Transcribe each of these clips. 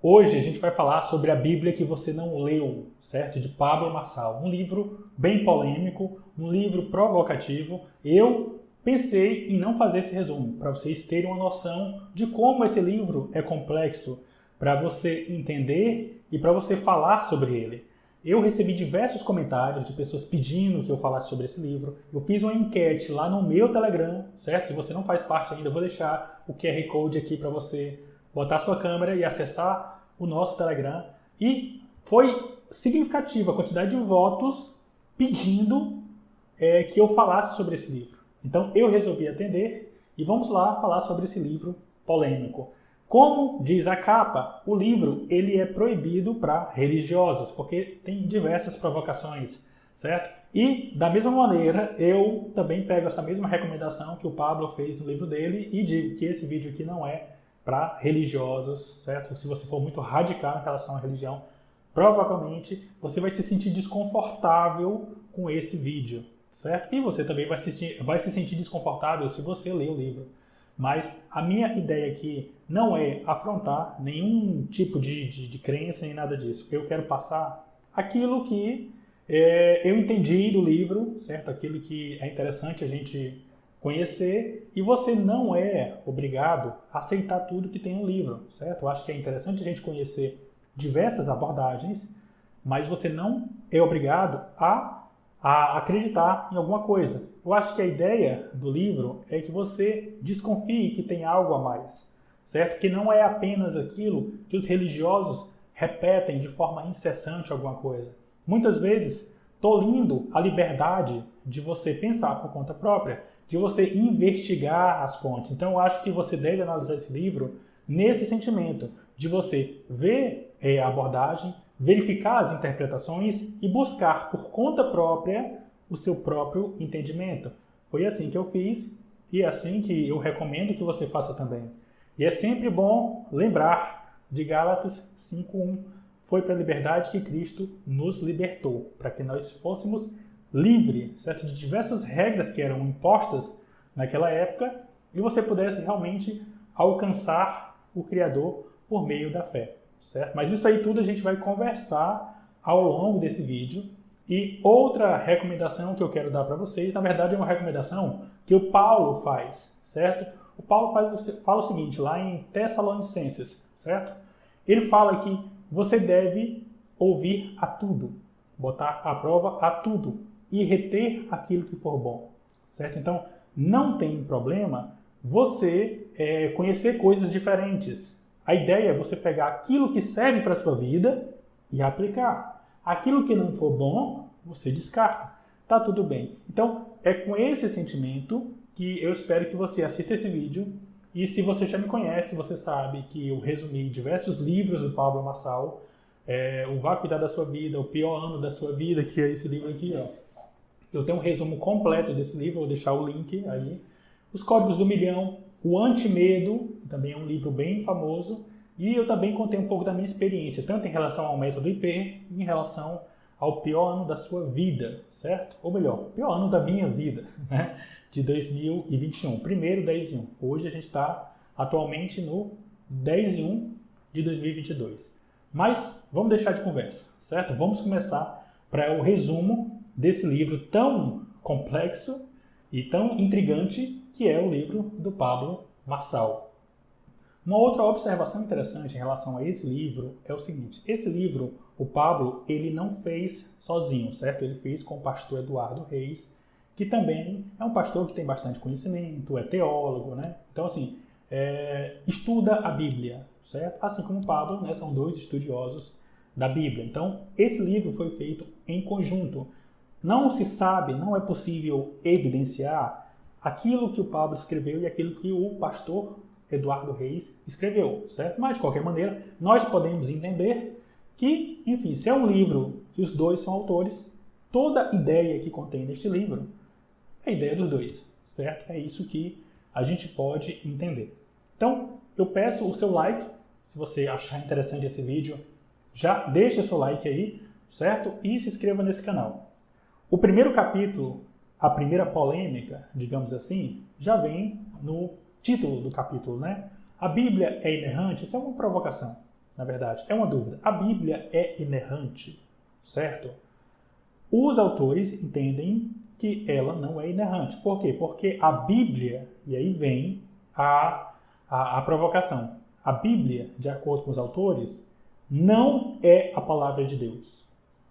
Hoje a gente vai falar sobre a Bíblia que você não leu, certo? De Pablo Marçal. Um livro bem polêmico, um livro provocativo. Eu pensei em não fazer esse resumo, para vocês terem uma noção de como esse livro é complexo, para você entender e para você falar sobre ele. Eu recebi diversos comentários de pessoas pedindo que eu falasse sobre esse livro. Eu fiz uma enquete lá no meu Telegram, certo? Se você não faz parte ainda, eu vou deixar o QR Code aqui para você botar a sua câmera e acessar o nosso Telegram. E foi significativa a quantidade de votos pedindo que eu falasse sobre esse livro. Então eu resolvi atender e vamos lá falar sobre esse livro polêmico. Como diz a capa, o livro ele é proibido para religiosos, porque tem diversas provocações, certo? E, da mesma maneira, eu também pego essa mesma recomendação que o Pablo fez no livro dele e digo que esse vídeo aqui não é para religiosos, certo? Se você for muito radical em relação à religião, provavelmente você vai se sentir desconfortável com esse vídeo, certo? E você também vai se sentir desconfortável se você ler o livro. Mas a minha ideia aqui não é afrontar nenhum tipo de crença nem nada disso. Eu quero passar aquilo que eu entendi do livro, certo? Aquilo que é interessante a gente conhecer, e você não é obrigado a aceitar tudo que tem no livro, certo? Eu acho que é interessante a gente conhecer diversas abordagens, mas você não é obrigado a acreditar em alguma coisa. Eu acho que a ideia do livro é que você desconfie que tem algo a mais, certo? Que não é apenas aquilo que os religiosos repetem de forma incessante alguma coisa. Muitas vezes, tolhindo a liberdade de você pensar por conta própria, de você investigar as fontes. Então, eu acho que você deve analisar esse livro nesse sentimento de você ver a abordagem, verificar as interpretações e buscar por conta própria o seu próprio entendimento. Foi assim que eu fiz e é assim que eu recomendo que você faça também. E é sempre bom lembrar de Gálatas 5:1. Foi para a liberdade que Cristo nos libertou, para que nós fôssemos livres, certo? De diversas regras que eram impostas naquela época e você pudesse realmente alcançar o Criador por meio da fé, certo? Mas isso aí tudo a gente vai conversar ao longo desse vídeo. E outra recomendação que eu quero dar para vocês, na verdade é uma recomendação que o Paulo faz, certo? O Paulo fala o seguinte, lá em Tessalonicenses, certo? Ele fala que você deve ouvir a tudo, botar à prova a tudo e reter aquilo que for bom, certo? Então, não tem problema você conhecer coisas diferentes. A ideia é você pegar aquilo que serve para a sua vida e aplicar. Aquilo que não for bom, você descarta. Tá tudo bem. Então, é com esse sentimento que eu espero que você assista esse vídeo. E se você já me conhece, você sabe que eu resumi diversos livros do Pablo Marçal. O Vá Cuidar da Sua Vida, O Pior Ano da Sua Vida, que é esse livro aqui, ó. Eu tenho um resumo completo desse livro, vou deixar o link aí. Os Códigos do Milhão, O Antimedo, também é um livro bem famoso. E eu também contei um pouco da minha experiência, tanto em relação ao método IP, e em relação ao pior ano da sua vida, certo? Ou melhor, pior ano da minha vida, né? De 2021. Primeiro 10/1. Hoje a gente está atualmente no 10/1 de 2022. Mas vamos deixar de conversa, certo? Vamos começar para o resumo desse livro tão complexo e tão intrigante que é o livro do Pablo Marçal. Uma outra observação interessante em relação a esse livro é o seguinte: esse livro, o Pablo, ele não fez sozinho, certo? Ele fez com o pastor Eduardo Reis, que também é um pastor que tem bastante conhecimento, é teólogo, né? Então, assim, estuda a Bíblia, certo? Assim como o Pablo, né? São dois estudiosos da Bíblia. Então, esse livro foi feito em conjunto. Não se sabe, não é possível evidenciar aquilo que o Pablo escreveu e aquilo que o pastor Eduardo Reis escreveu, certo? Mas, de qualquer maneira, nós podemos entender que, enfim, se é um livro que os dois são autores, toda ideia que contém neste livro é a ideia dos dois, certo? É isso que a gente pode entender. Então, eu peço o seu like, se você achar interessante esse vídeo, já deixa o seu like aí, certo? E se inscreva nesse canal. O primeiro capítulo, a primeira polêmica, digamos assim, já vem no título do capítulo, né? A Bíblia é inerrante? Isso é uma provocação. na verdade. É uma dúvida. A Bíblia é inerrante, certo? Os autores entendem que ela não é inerrante. Por quê? Porque a Bíblia, e aí vem a provocação. A Bíblia, de acordo com os autores, não é a palavra de Deus.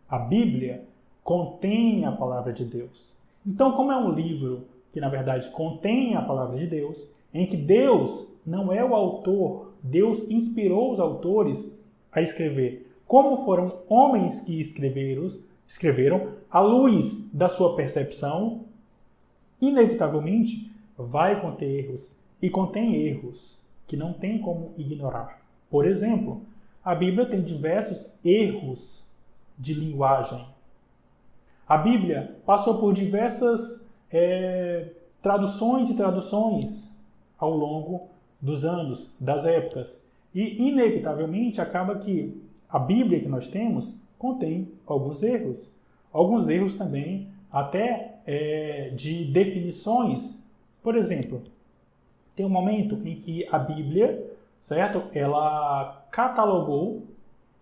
A Bíblia contém a palavra de Deus. Então, como é um livro que, na verdade, contém a palavra de Deus, em que Deus não é o autor, Deus inspirou os autores a escrever. Como foram homens que escreveram à luz da sua percepção, inevitavelmente vai conter erros. E contém erros que não tem como ignorar. Por exemplo, a Bíblia tem diversos erros de linguagem. A Bíblia passou por diversas traduções e traduções ao longo dos anos, das épocas. E, inevitavelmente, acaba que a Bíblia que nós temos contém alguns erros. Alguns erros também até de definições. Por exemplo, tem um momento em que a Bíblia, certo? Ela catalogou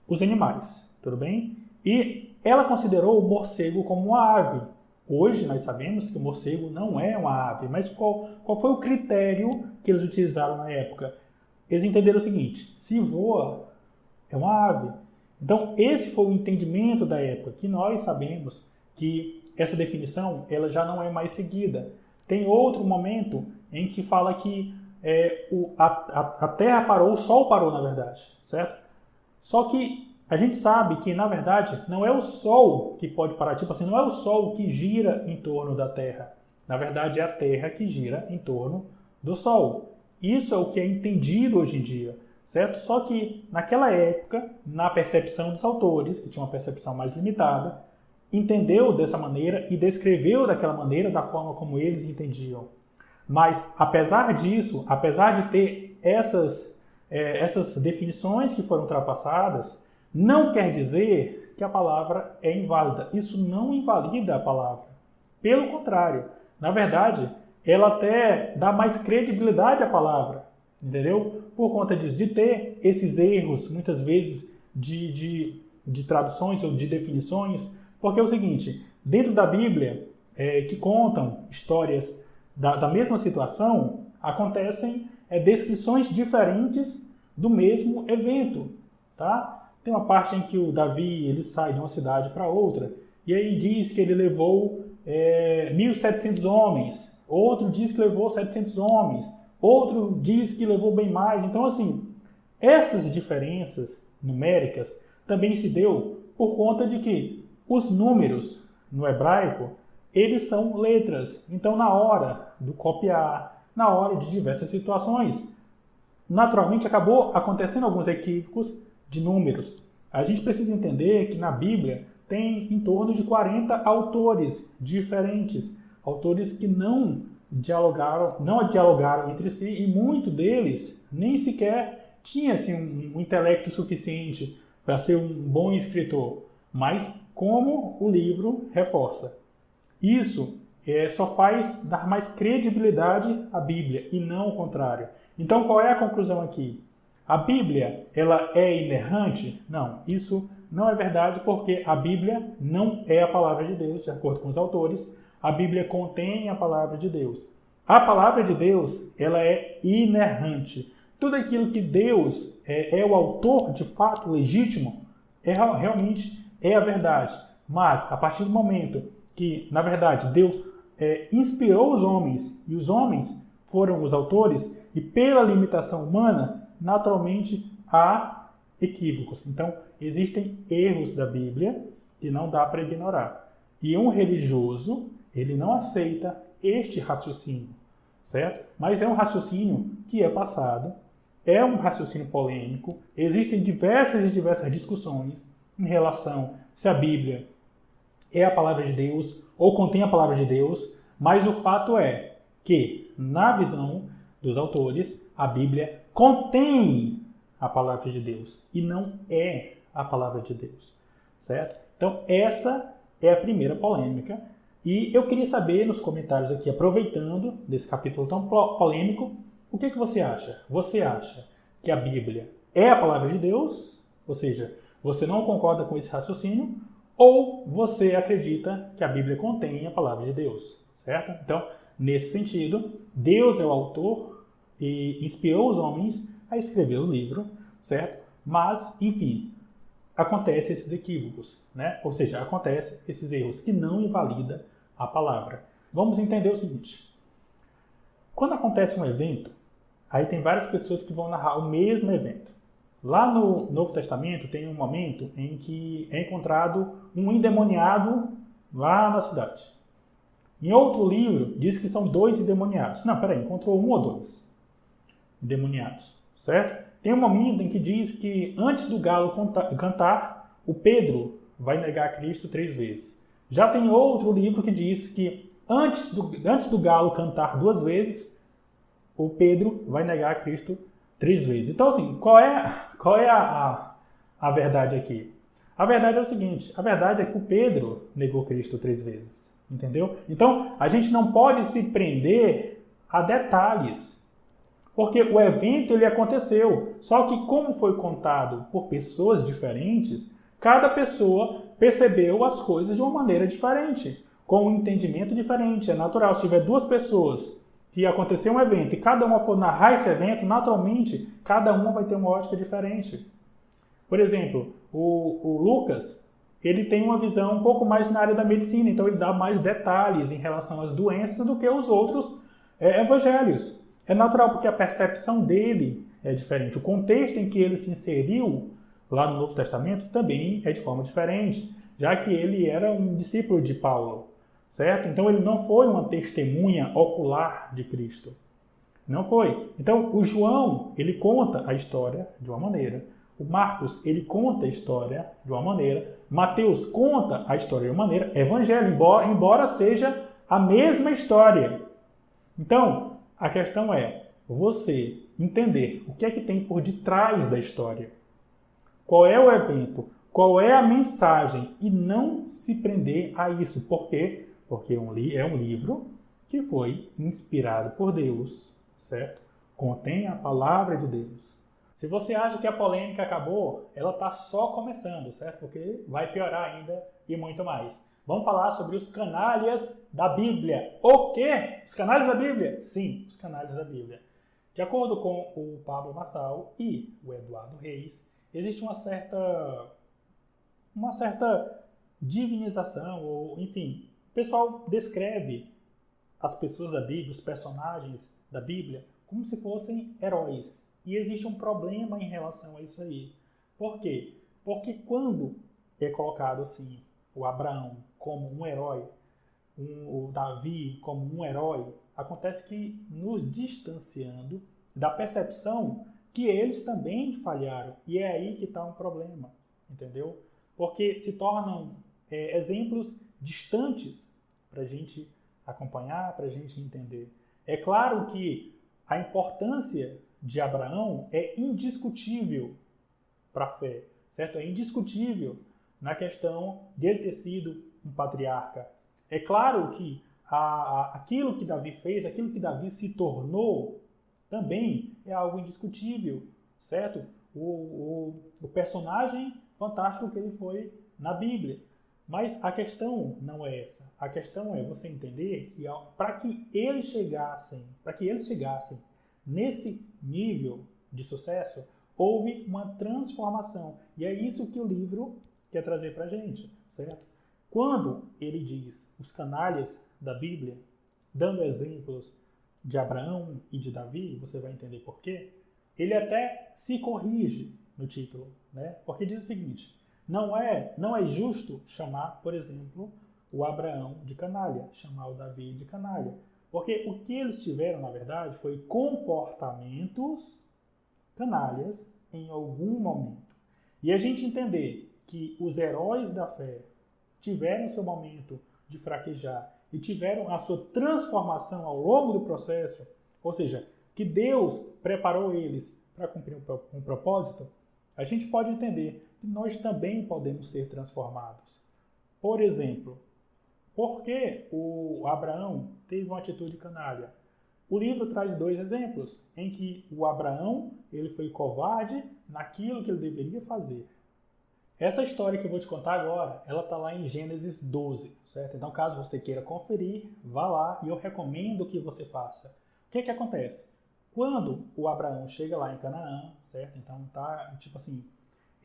os animais, tudo bem? E ela considerou o morcego como uma ave. Hoje nós sabemos que o morcego não é uma ave, mas qual foi o critério que eles utilizaram na época? Eles entenderam o seguinte: se voa, é uma ave. Então esse foi o entendimento da época, que nós sabemos que essa definição ela já não é mais seguida. Tem outro momento em que fala que a Terra parou, o Sol parou, na verdade, certo? Só que a gente sabe que, na verdade, não é o Sol que pode parar. Tipo assim, não é o Sol que gira em torno da Terra. Na verdade, é a Terra que gira em torno do Sol. Isso é o que é entendido hoje em dia, certo? Só que, naquela época, na percepção dos autores, que tinha uma percepção mais limitada, entendeu dessa maneira e descreveu daquela maneira, da forma como eles entendiam. Mas, apesar disso, apesar de ter essas definições que foram ultrapassadas, não quer dizer que a palavra é inválida. Isso não invalida a palavra. Pelo contrário, na verdade, ela até dá mais credibilidade à palavra, entendeu? Por conta disso, de ter esses erros, muitas vezes, de traduções ou de definições, porque é o seguinte, dentro da Bíblia, que contam histórias da mesma situação, acontecem descrições diferentes do mesmo evento, tá? Tem uma parte em que o Davi ele sai de uma cidade para outra, e aí diz que ele levou 1.700 homens, outro diz que levou 700 homens, outro diz que levou bem mais. Então, assim, essas diferenças numéricas também se deu por conta de que os números no hebraico, eles são letras. Então, na hora do copiar, na hora de diversas situações, naturalmente acabou acontecendo alguns equívocos de números. A gente precisa entender que na Bíblia tem em torno de 40 autores diferentes, autores que não dialogaram entre si, e muitos deles nem sequer tinham assim, um intelecto suficiente para ser um bom escritor, mas como o livro reforça. Isso só faz dar mais credibilidade à Bíblia e não o contrário. Então, qual é a conclusão aqui? A Bíblia, ela é inerrante? Não, isso não é verdade, porque a Bíblia não é a palavra de Deus, de acordo com os autores. A Bíblia contém a palavra de Deus. A palavra de Deus, ela é inerrante. Tudo aquilo que Deus é o autor de fato legítimo, realmente é a verdade. Mas, a partir do momento que, na verdade, Deus inspirou os homens, e os homens foram os autores, e pela limitação humana, naturalmente há equívocos. Então, existem erros da Bíblia que não dá para ignorar. E um religioso, ele não aceita este raciocínio, certo? Mas é um raciocínio que é passado, é um raciocínio polêmico, existem diversas discussões em relação se a Bíblia é a palavra de Deus ou contém a palavra de Deus, mas o fato é que, na visão dos autores, a Bíblia contém a palavra de Deus e não é a palavra de Deus, certo? Então, essa é a primeira polêmica. E eu queria saber nos comentários aqui, aproveitando desse capítulo tão polêmico, o que você acha? Você acha que a Bíblia é a palavra de Deus, ou seja, você não concorda com esse raciocínio, ou você acredita que a Bíblia contém a palavra de Deus, certo? Então, nesse sentido, Deus é o autor e inspirou os homens a escrever o livro, certo? Mas, enfim, acontecem esses equívocos, né? Ou seja, acontecem esses erros que não invalida a palavra. Vamos entender o seguinte. Quando acontece um evento, aí tem várias pessoas que vão narrar o mesmo evento. Lá no Novo Testamento tem um momento em que é encontrado um endemoniado lá na cidade. Em outro livro diz que são 2 endemoniados. Não, peraí, encontrou 1 ou 2 endemoniados, certo? Tem um momento em que diz que antes do galo cantar, o Pedro vai negar Cristo 3 vezes. Já tem outro livro que diz que antes do galo cantar 2 vezes, o Pedro vai negar Cristo 3 vezes. Então, assim, qual é a verdade aqui? A verdade é o seguinte, a verdade é que o Pedro negou Cristo 3 vezes, entendeu? Então, a gente não pode se prender a detalhes, porque o evento ele aconteceu, só que como foi contado por pessoas diferentes, cada pessoa percebeu as coisas de uma maneira diferente, com um entendimento diferente. É natural, se tiver 2 pessoas que aconteceu um evento e cada uma for narrar esse evento, naturalmente, cada uma vai ter uma ótica diferente. Por exemplo, o Lucas, ele tem uma visão um pouco mais na área da medicina, então ele dá mais detalhes em relação às doenças do que os outros evangelhos. É natural, porque a percepção dele é diferente. O contexto em que ele se inseriu lá no Novo Testamento também é de forma diferente, já que ele era um discípulo de Paulo, certo? Então ele não foi uma testemunha ocular de Cristo. Não foi. Então o João, ele conta a história de uma maneira. O Marcos, ele conta a história de uma maneira. Mateus conta a história de uma maneira. Evangelho, embora seja a mesma história. Então, a questão é você entender o que é que tem por detrás da história. Qual é o evento? Qual é a mensagem? E não se prender a isso. Por quê? Porque é um livro que foi inspirado por Deus, certo? Contém a palavra de Deus. Se você acha que a polêmica acabou, ela está só começando, certo? Porque vai piorar ainda e muito mais. Vamos falar sobre os canalhas da Bíblia. O quê? Os canalhas da Bíblia? Sim, os canalhas da Bíblia. De acordo com o Pablo Marçal e o Eduardo Reis, existe uma certa divinização, ou enfim, o pessoal descreve as pessoas da Bíblia, os personagens da Bíblia, como se fossem heróis. E existe um problema em relação a isso aí. Por quê? Porque quando é colocado assim, o Abraão como um herói, o Davi como um herói, acontece que nos distanciando da percepção que eles também falharam. E é aí que está um problema, entendeu? Porque se tornam exemplos distantes para a gente acompanhar, para a gente entender. É claro que a importância de Abraão é indiscutível para a fé, certo? É indiscutível na questão de ele ter sido um patriarca. É claro que aquilo que Davi fez, aquilo que Davi se tornou, também é algo indiscutível, certo? O personagem fantástico que ele foi na Bíblia. Mas a questão não é essa. A questão é você entender que para que eles chegassem nesse nível de sucesso, houve uma transformação. E é isso que o livro quer trazer para a gente, certo? Quando ele diz os canalhas da Bíblia, dando exemplos de Abraão e de Davi, você vai entender por quê, ele até se corrige no título, né? Porque diz o seguinte: não é justo chamar, por exemplo, o Abraão de canalha, chamar o Davi de canalha. Porque o que eles tiveram, na verdade, foi comportamentos canalhas em algum momento. E a gente entender que os heróis da fé tiveram seu momento de fraquejar e tiveram a sua transformação ao longo do processo, ou seja, que Deus preparou eles para cumprir um propósito, a gente pode entender que nós também podemos ser transformados. Por exemplo, por que o Abraão teve uma atitude canalha? O livro traz 2 exemplos, em que o Abraão ele foi covarde naquilo que ele deveria fazer. Essa história que eu vou te contar agora, ela está lá em Gênesis 12, certo? Então, caso você queira conferir, vá lá e eu recomendo que você faça. O que acontece? Quando o Abraão chega lá em Canaã, certo? Então, tá, tipo assim,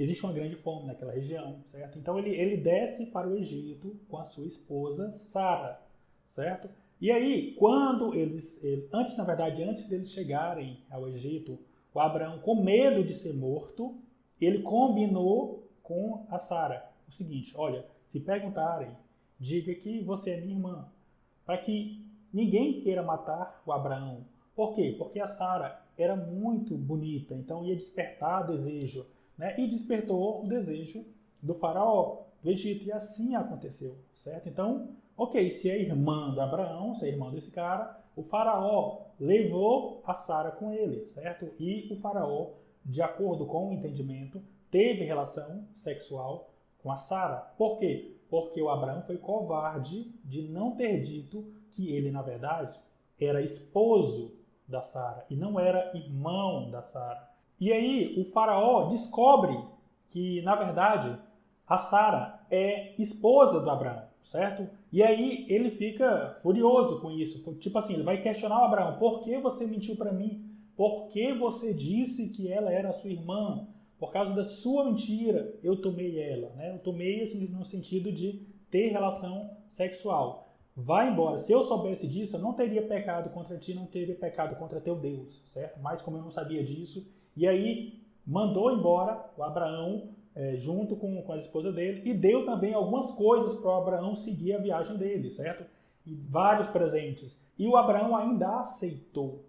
existe uma grande fome naquela região, certo? Então, ele desce para o Egito com a sua esposa Sara, certo? E aí, quando antes deles chegarem ao Egito, o Abraão, com medo de ser morto, ele combinou com a Sara o seguinte: olha, se perguntarem, diga que você é minha irmã, para que ninguém queira matar o Abraão. Por quê? Porque a Sara era muito bonita, então ia despertar desejo, né? E despertou o desejo do faraó do Egito, e assim aconteceu, certo? Então, ok, se é irmã do Abraão, se é irmã desse cara, o faraó levou a Sara com ele, certo? E o faraó, de acordo com o entendimento, teve relação sexual com a Sara. Por quê? Porque o Abraão foi covarde de não ter dito que ele, na verdade, era esposo da Sara e não era irmão da Sara. E aí o faraó descobre que, na verdade, a Sara é esposa do Abraão, certo? E aí ele fica furioso com isso. Tipo assim, ele vai questionar o Abraão: por que você mentiu para mim? Por que você disse que ela era sua irmã? Por causa da sua mentira, eu tomei ela, né? Eu tomei isso no sentido de ter relação sexual. Vai embora. Se eu soubesse disso, eu não teria pecado contra ti, não teria pecado contra teu Deus, certo? Mas como eu não sabia disso, e aí mandou embora o Abraão junto com a esposa dele, e deu também algumas coisas para o Abraão seguir a viagem dele, certo? E vários presentes. E o Abraão ainda aceitou.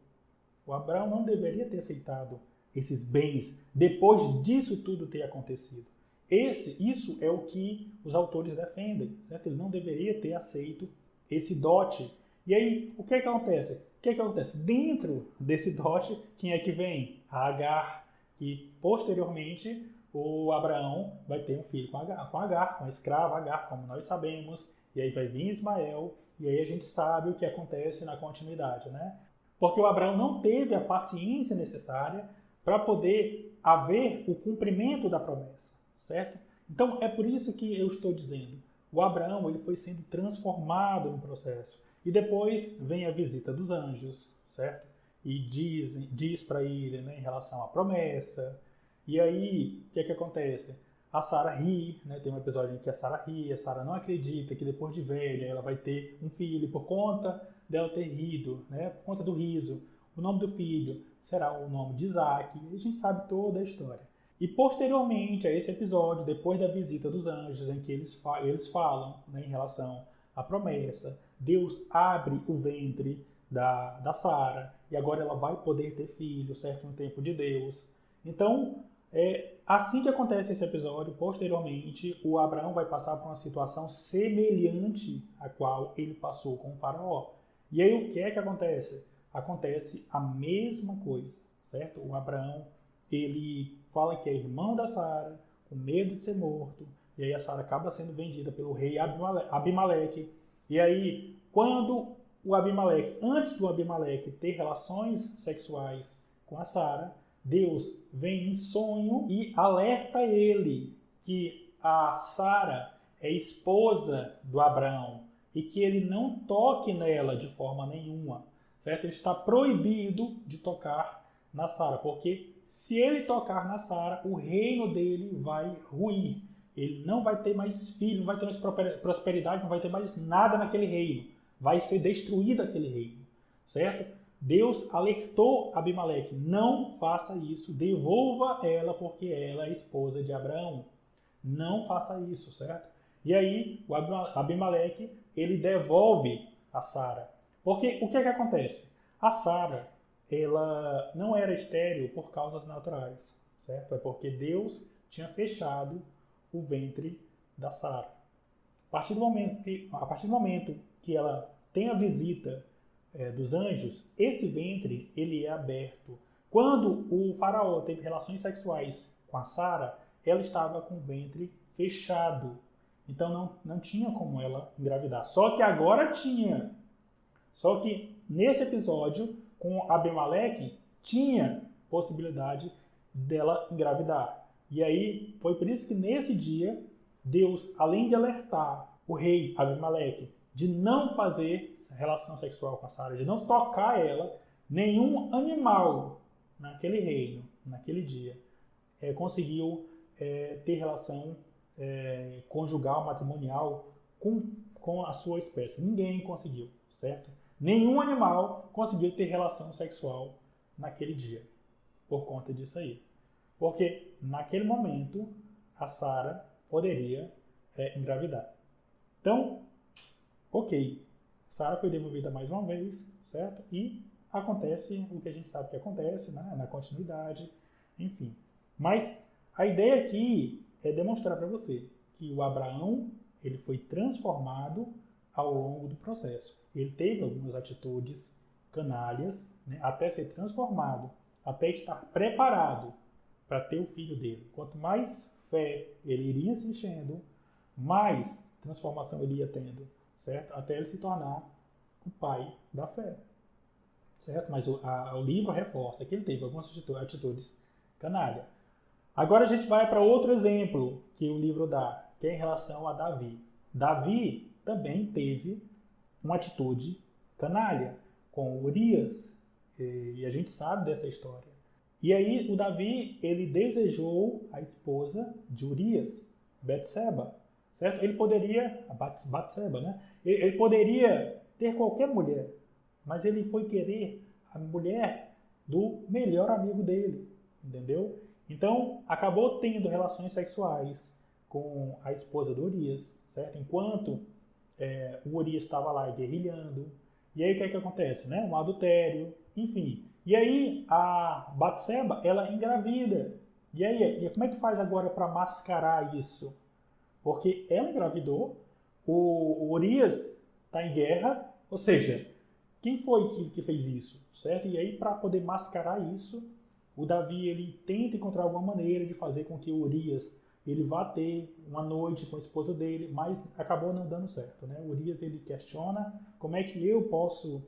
O Abraão não deveria ter aceitado esses bens depois disso tudo ter acontecido. Isso é o que os autores defendem, certo? Ele não deveria ter aceito esse dote. E aí, o que acontece? O que acontece? Dentro desse dote, quem é que vem? A Agar, que posteriormente o Abraão vai ter um filho com Agar, com a escrava Agar, como nós sabemos, e aí vai vir Ismael, e aí a gente sabe o que acontece na continuidade, né? Porque o Abraão não teve a paciência necessária para poder haver o cumprimento da promessa, certo? Então, é por isso que eu estou dizendo, o Abraão ele foi sendo transformado no processo. E depois vem a visita dos anjos, certo? E diz para ele, né, em relação à promessa. E aí, o que acontece? A Sara ri, né? Tem um episódio em que a Sara ri, a Sara não acredita que depois de velha ela vai ter um filho por conta dela ter rido, né? Por conta do riso. O nome do filho será o nome de Isaac, e a gente sabe toda a história. E posteriormente a esse episódio, depois da visita dos anjos, em que eles falam, né, em relação à promessa, Deus abre o ventre da Sara, e agora ela vai poder ter filho, certo? No tempo de Deus. Então, assim que acontece esse episódio, posteriormente, o Abraão vai passar por uma situação semelhante à qual ele passou com o faraó. E aí o que acontece? Acontece a mesma coisa, certo? O Abraão, ele fala que é irmão da Sara, com medo de ser morto, e aí a Sara acaba sendo vendida pelo rei Abimeleque. E aí, quando antes do Abimeleque ter relações sexuais com a Sara, Deus vem em sonho e alerta ele que a Sara é esposa do Abraão e que ele não toque nela de forma nenhuma, certo? Ele está proibido de tocar na Sara, porque se ele tocar na Sara, o reino dele vai ruir. Ele não vai ter mais filho, não vai ter mais prosperidade, não vai ter mais nada naquele reino. Vai ser destruído aquele reino, certo? Deus alertou Abimeleque: não faça isso, devolva ela porque ela é esposa de Abraão. Não faça isso, certo? E aí o Abimeleque, ele devolve a Sara. Porque o que acontece? A Sara, ela não era estéril por causas naturais, certo? É porque Deus tinha fechado o ventre da Sara. A partir do momento que ela tem a visita dos anjos, esse ventre ele é aberto. Quando o faraó teve relações sexuais com a Sara, ela estava com o ventre fechado. Então não tinha como ela engravidar. Só que agora tinha. Só que nesse episódio, com Abimeleque, tinha possibilidade dela engravidar. E aí foi por isso que nesse dia Deus, além de alertar o rei Abimeleque de não fazer relação sexual com a Sara, de não tocar ela, nenhum animal naquele reino, naquele dia, conseguiu ter relação conjugal, matrimonial com a sua espécie. Ninguém conseguiu, certo? Nenhum animal conseguiu ter relação sexual naquele dia, por conta disso aí. Porque naquele momento a Sara poderia engravidar. Então, ok, Sara foi devolvida mais uma vez, certo? E acontece o que a gente sabe que acontece, né? Na continuidade, enfim. Mas a ideia aqui é demonstrar para você que o Abraão ele foi transformado ao longo do processo. Ele teve algumas atitudes canalhas, né? Até ser transformado, até estar preparado para ter o filho dele. Quanto mais fé ele iria se enchendo, mais transformação ele ia tendo, certo? Até ele se tornar o pai da fé, certo? Mas o livro reforça que ele teve algumas atitudes canalha. Agora a gente vai para outro exemplo que o livro dá, que é em relação a Davi. Davi também teve uma atitude canalha com Urias, e a gente sabe dessa história. E aí o Davi, ele desejou a esposa de Urias, Betseba, certo? Ele poderia, Batseba, né? Ele poderia ter qualquer mulher, mas ele foi querer a mulher do melhor amigo dele, entendeu? Então, acabou tendo relações sexuais com a esposa de Urias, certo? Enquanto o Urias estava lá guerrilhando. E aí o que é que acontece, né? Um adultério, enfim. E aí a Batseba, ela engravida. E aí, como é que faz agora para mascarar isso? Porque ela engravidou, o Urias está em guerra, ou seja, quem foi que fez isso, certo? E aí para poder mascarar isso, o Davi ele tenta encontrar alguma maneira de fazer com que o Urias ele vá ter uma noite com a esposa dele, mas acabou não dando certo, né? O Urias ele questiona como é que eu posso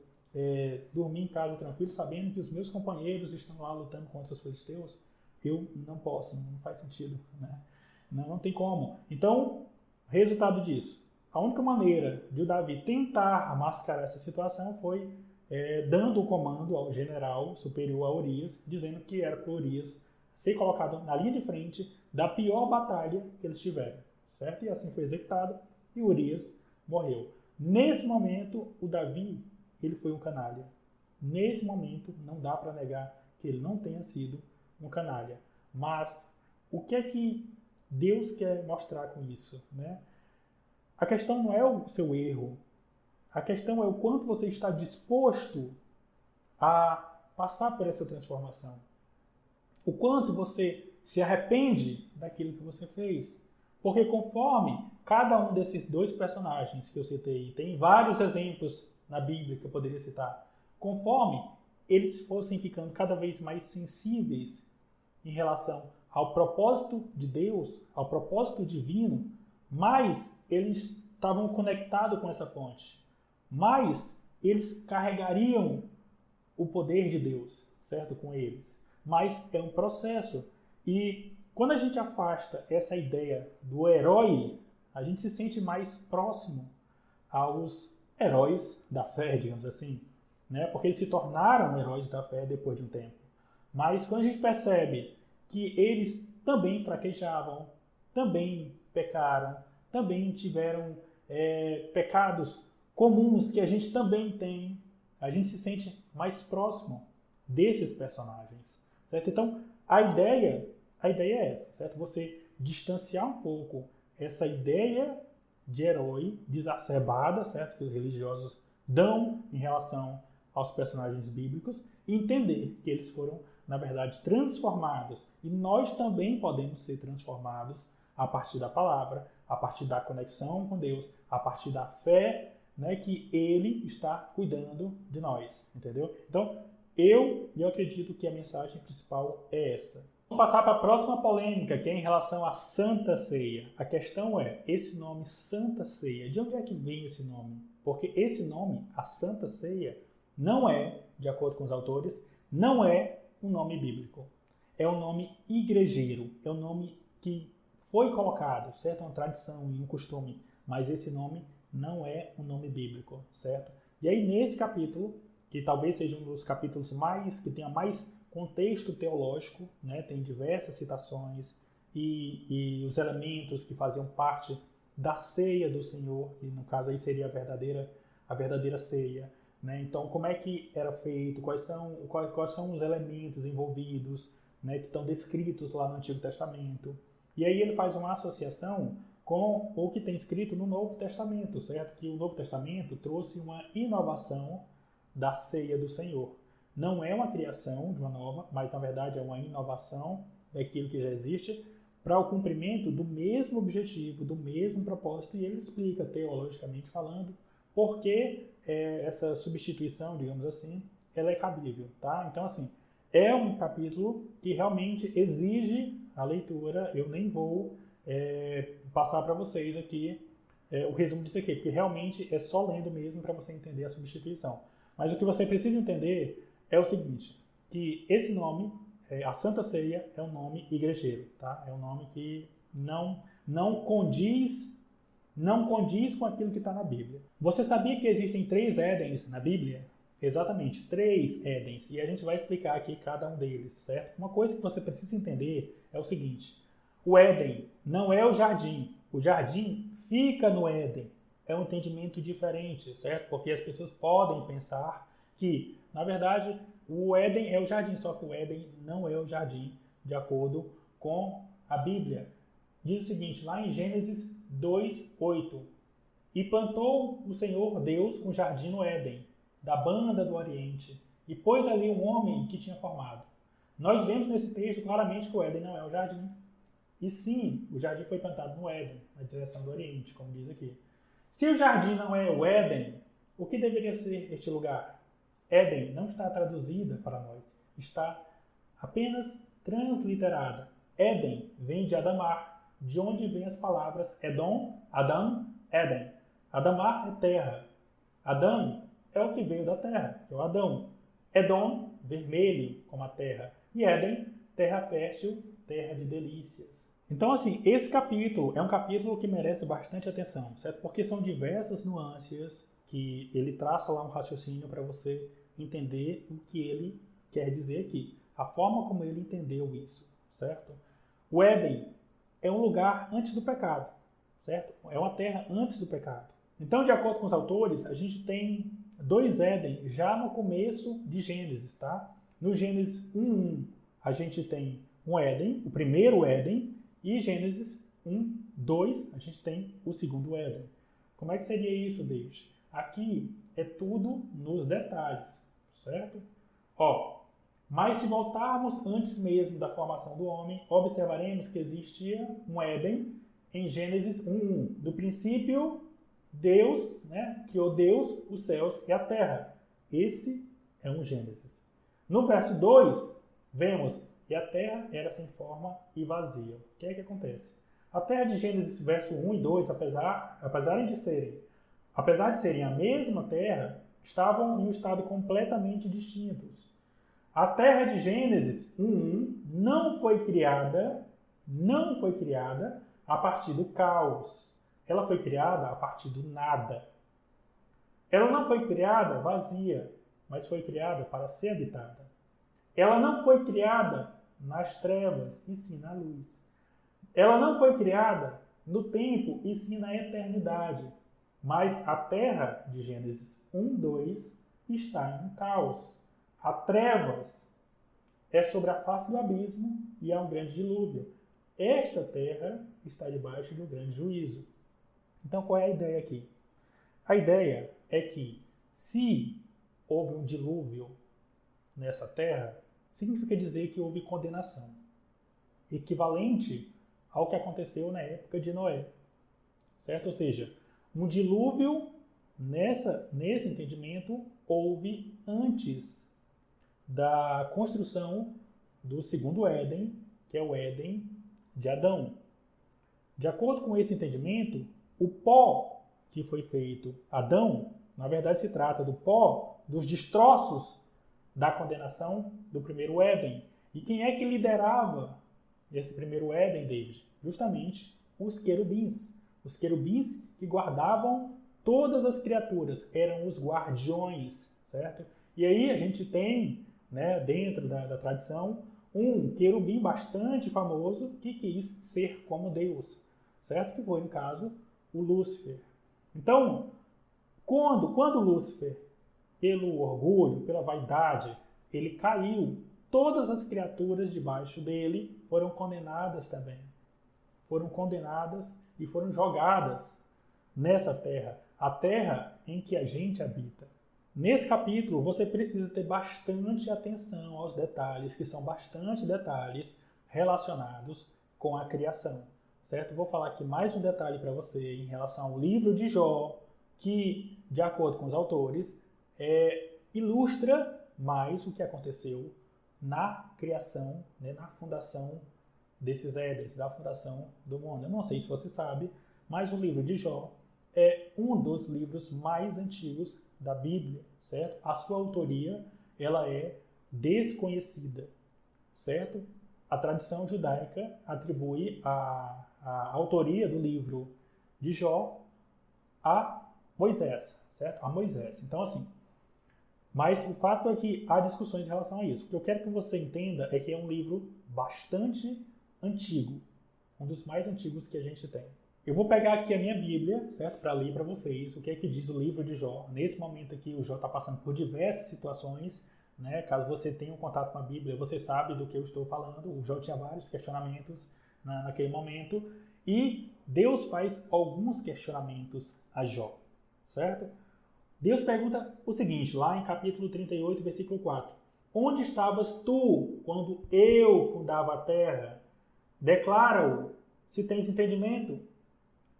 dormir em casa tranquilo, sabendo que os meus companheiros estão lá lutando contra os filisteus. Eu não posso, não faz sentido, né? Não tem como. Então, resultado disso, a única maneira de o Davi tentar mascarar essa situação foi dando o comando ao general superior a Urias, dizendo que era para Urias ser colocado na linha de frente da pior batalha que eles tiveram, certo? E assim foi executado e Urias morreu. Nesse momento, o Davi ele foi um canalha. Nesse momento, não dá para negar que ele não tenha sido um canalha. Mas o que é que Deus quer mostrar com isso, né? A questão não é o seu erro. A questão é o quanto você está disposto a passar por essa transformação. O quanto você se arrepende daquilo que você fez. Porque conforme cada um desses dois personagens que eu citei, tem vários exemplos na Bíblia que eu poderia citar, conforme eles fossem ficando cada vez mais sensíveis em relação ao propósito de Deus, ao propósito divino, mais eles estavam conectados com essa fonte, mais eles carregariam o poder de Deus, certo? Com eles. Mas é um processo. E quando a gente afasta essa ideia do herói, a gente se sente mais próximo aos heróis da fé, digamos assim, né? Porque eles se tornaram heróis da fé depois de um tempo. Mas quando a gente percebe que eles também fraquejavam, também pecaram, também tiveram pecados comuns que a gente também tem, a gente se sente mais próximo desses personagens, certo? Então, a ideia é essa, certo? Você distanciar um pouco essa ideia de herói exacerbada, certo? Que os religiosos dão em relação aos personagens bíblicos e entender que eles foram, na verdade, transformados. E nós também podemos ser transformados a partir da palavra, a partir da conexão com Deus, a partir da fé, né, que Ele está cuidando de nós, entendeu? Então, eu acredito que a mensagem principal é essa. Vamos passar para a próxima polêmica, que é em relação à Santa Ceia. A questão é, esse nome Santa Ceia, de onde é que vem esse nome? Porque esse nome, a Santa Ceia, não é, de acordo com os autores, não é um nome bíblico. é um nome igrejeiro, é um nome que foi colocado, certo? Uma tradição e um costume, mas esse nome não é um nome bíblico, certo? E aí nesse capítulo, que talvez seja um dos capítulos que tenha mais contexto teológico, né? Tem diversas citações e os elementos que faziam parte da ceia do Senhor, que no caso aí seria a verdadeira ceia, né? Então, como é que era feito, quais são os elementos envolvidos, né, que estão descritos lá no Antigo Testamento. E aí ele faz uma associação com o que tem escrito no Novo Testamento, certo? Que o Novo Testamento trouxe uma inovação da ceia do Senhor. Não é uma criação de uma nova, mas na verdade é uma inovação daquilo que já existe para o cumprimento do mesmo objetivo, do mesmo propósito, e ele explica, teologicamente falando, por que essa substituição, digamos assim, ela é cabível, tá? Então, assim, é um capítulo que realmente exige a leitura. Eu nem vou passar para vocês aqui o resumo disso aqui, porque realmente é só lendo mesmo para você entender a substituição. Mas o que você precisa entender é o seguinte, que esse nome, a Santa Ceia, é um nome igrejeiro, tá? É um nome que não condiz com aquilo que está na Bíblia. Você sabia que existem 3 Édens na Bíblia? Exatamente, 3 Édens. E a gente vai explicar aqui cada um deles, certo? Uma coisa que você precisa entender é o seguinte. O Éden não é o jardim. O jardim fica no Éden. É um entendimento diferente, certo? Porque as pessoas podem pensar que, na verdade, o Éden é o jardim, só que o Éden não é o jardim, de acordo com a Bíblia. Diz o seguinte, lá em Gênesis 2:8. E plantou o Senhor Deus um jardim no Éden, da banda do Oriente, e pôs ali um homem que tinha formado. Nós vemos nesse texto claramente que o Éden não é o jardim. E sim, o jardim foi plantado no Éden, na direção do Oriente, como diz aqui. Se o jardim não é o Éden, o que deveria ser este lugar? Éden não está traduzida para nós, está apenas transliterada. Éden vem de Adamar, de onde vêm as palavras Edom, Adão, Éden. Adamar é terra. Adão é o que veio da terra, que é o Adão. Edom, vermelho, como a terra. E Éden, terra fértil, terra de delícias. Então, assim, esse capítulo é um capítulo que merece bastante atenção, certo? Porque são diversas nuances que ele traça lá um raciocínio para você entender o que ele quer dizer aqui. A forma como ele entendeu isso, certo? O Éden é um lugar antes do pecado, certo? É uma terra antes do pecado. Então, de acordo com os autores, a gente tem 2 Éden já no começo de Gênesis, tá? No Gênesis 1:1, a gente tem um Éden, o primeiro Éden, e Gênesis 1:2, a gente tem o segundo Éden. Como é que seria isso, David? Aqui é tudo nos detalhes, certo? Mas se voltarmos antes mesmo da formação do homem, observaremos que existia um Éden em Gênesis 1:1. Do princípio, Deus, né, criou Deus, os céus e a terra. Esse é um Gênesis. No verso 2, vemos que a terra era sem forma e vazia. O que é que acontece? A terra de Gênesis, verso 1 e 2, apesar de serem a mesma terra, estavam em um estado completamente distintos. A terra de Gênesis 1:1 não foi criada a partir do caos. Ela foi criada a partir do nada. Ela não foi criada vazia, mas foi criada para ser habitada. Ela não foi criada nas trevas, e sim na luz. Ela não foi criada no tempo, e sim na eternidade. Mas a terra de Gênesis 1:2 está em um caos. Há trevas, é sobre a face do abismo e há um grande dilúvio. Esta terra está debaixo do grande juízo. Então, qual é a ideia aqui? A ideia é que, se houve um dilúvio nessa terra, significa dizer que houve condenação, equivalente ao que aconteceu na época de Noé, certo? Ou seja, um dilúvio, nesse entendimento, houve antes da construção do segundo Éden, que é o Éden de Adão. De acordo com esse entendimento, o pó que foi feito Adão, na verdade se trata do pó dos destroços da condenação do primeiro Éden. E quem é que liderava esse primeiro Éden, David? Justamente os querubins. Os querubins que guardavam todas as criaturas, eram os guardiões, certo? E aí a gente tem, né, dentro da tradição, um querubim bastante famoso que quis ser como Deus, certo? Que foi, no caso, o Lúcifer. Então, quando Lúcifer, pelo orgulho, pela vaidade, ele caiu, todas as criaturas debaixo dele foram condenadas também. Foram condenadas e foram jogadas nessa terra, a terra em que a gente habita. Nesse capítulo, você precisa ter bastante atenção aos detalhes, que são bastante detalhes relacionados com a criação, certo? Vou falar aqui mais um detalhe para você em relação ao livro de Jó, que, de acordo com os autores, ilustra mais o que aconteceu na criação, né, na fundação desses Édens, da fundação do mundo. Eu não sei se você sabe, mas o livro de Jó é um dos livros mais antigos da Bíblia, certo? A sua autoria, ela é desconhecida, certo? A tradição judaica atribui a autoria do livro de Jó a Moisés, certo? A Moisés. Então, assim, mas o fato é que há discussões em relação a isso. O que eu quero que você entenda é que é um livro bastante antigo, um dos mais antigos que a gente tem. Eu vou pegar aqui a minha Bíblia, certo, para ler para vocês o que é que diz o livro de Jó. Nesse momento aqui, o Jó está passando por diversas situações, né? Caso você tenha um contato com a Bíblia, você sabe do que eu estou falando. O Jó tinha vários questionamentos naquele momento e Deus faz alguns questionamentos a Jó, certo? Deus pergunta o seguinte, lá em capítulo 38, versículo 4. Onde estavas tu quando eu fundava a terra? Declara-o, se tens entendimento.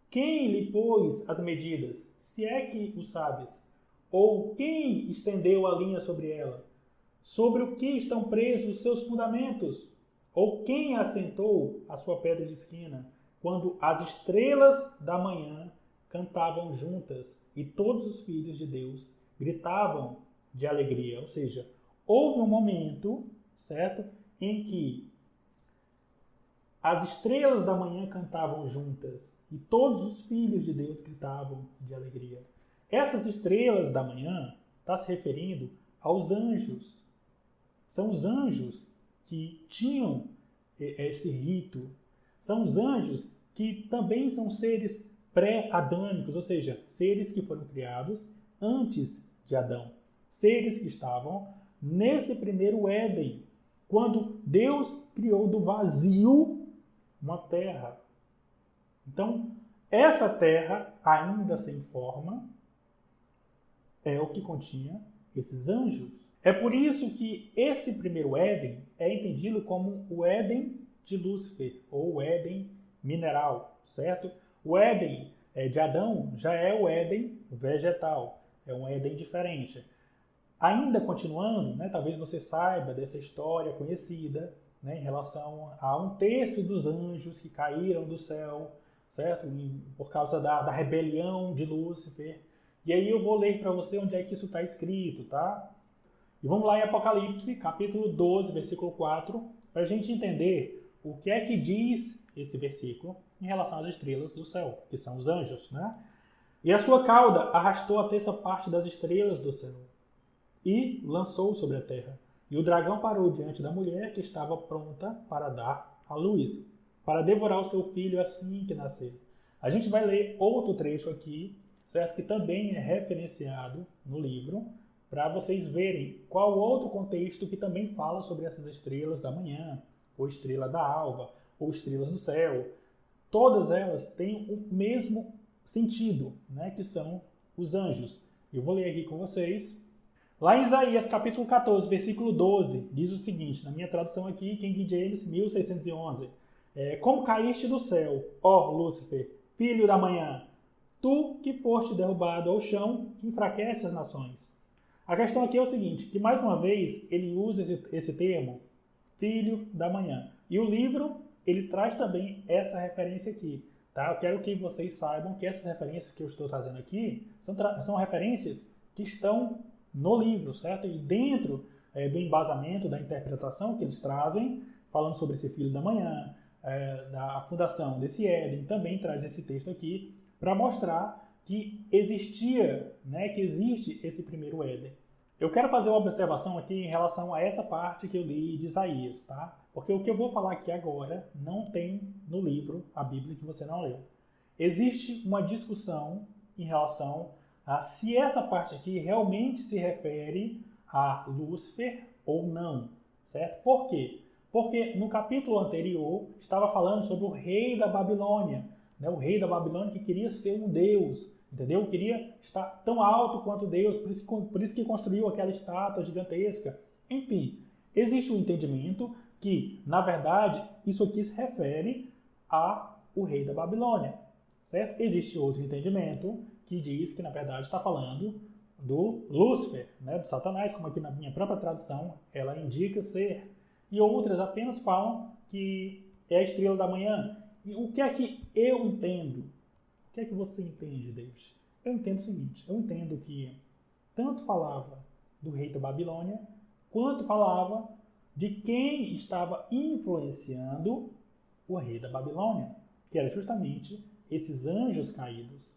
Quem lhe pôs as medidas, se é que o sabes? Ou quem estendeu a linha sobre ela? Sobre o que estão presos os seus fundamentos? Ou quem assentou a sua pedra de esquina, quando as estrelas da manhã cantavam juntas e todos os filhos de Deus gritavam de alegria? Ou seja, houve um momento, certo, em que as estrelas da manhã cantavam juntas e todos os filhos de Deus gritavam de alegria. Essas estrelas da manhã está se referindo aos anjos. São os anjos que tinham esse rito. São os anjos que também são seres pré-adâmicos, ou seja, seres que foram criados antes de Adão. Seres que estavam nesse primeiro Éden, quando Deus criou do vazio uma terra. Então, essa terra, ainda sem forma, é o que continha esses anjos. É por isso que esse primeiro Éden é entendido como o Éden de Lúcifer, ou o Éden mineral, certo? O Éden de Adão já é o Éden vegetal, é um Éden diferente. Ainda continuando, né, talvez você saiba dessa história conhecida, né, em relação a um terço dos anjos que caíram do céu, certo? Por causa da rebelião de Lúcifer. E aí eu vou ler para você onde é que isso está escrito, tá? E vamos lá em Apocalipse, capítulo 12, versículo 4, para a gente entender o que é que diz esse versículo em relação às estrelas do céu, que são os anjos, né? E a sua cauda arrastou a terça parte das estrelas do céu e lançou sobre a terra. E o dragão parou diante da mulher que estava pronta para dar à luz, para devorar o seu filho assim que nascer. A gente vai ler outro trecho aqui, certo? Que também é referenciado no livro, para vocês verem qual outro contexto que também fala sobre essas estrelas da manhã, ou estrela da alva, ou estrelas do céu. Todas elas têm o mesmo sentido, né? Que são os anjos. Eu vou ler aqui com vocês. Lá em Isaías, capítulo 14, versículo 12, diz o seguinte, na minha tradução aqui, King James, 1611. Como caíste do céu, ó Lúcifer, filho da manhã, tu que foste derrubado ao chão, que enfraquece as nações. A questão aqui é o seguinte, que mais uma vez ele usa esse termo, filho da manhã. E o livro, ele traz também essa referência aqui. Tá? Eu quero que vocês saibam que essas referências que eu estou trazendo aqui são referências que estão no livro, certo? E dentro do embasamento, da interpretação que eles trazem, falando sobre esse filho da manhã, da fundação desse Éden, também traz esse texto aqui para mostrar que existia, né, que existe esse primeiro Éden. Eu quero fazer uma observação aqui em relação a essa parte que eu li de Isaías, tá? Porque o que eu vou falar aqui agora não tem no livro, a Bíblia, que você não leu. Existe uma discussão em relação a se essa parte aqui realmente se refere a Lúcifer ou não, certo? Por quê? Porque no capítulo anterior estava falando sobre o rei da Babilônia, né? O rei da Babilônia que queria ser um deus, entendeu? Queria estar tão alto quanto Deus, por isso que construiu aquela estátua gigantesca. Enfim, existe um entendimento que, na verdade, isso aqui se refere ao rei da Babilônia, certo? Existe outro entendimento que diz que, na verdade, está falando do Lúcifer, né? Do Satanás, como aqui na minha própria tradução ela indica ser. E outras apenas falam que é a estrela da manhã. E o que é que eu entendo? O que é que você entende, David? Eu entendo o seguinte, eu entendo que tanto falava do rei da Babilônia, quanto falava de quem estava influenciando o rei da Babilônia, que era justamente esses anjos caídos.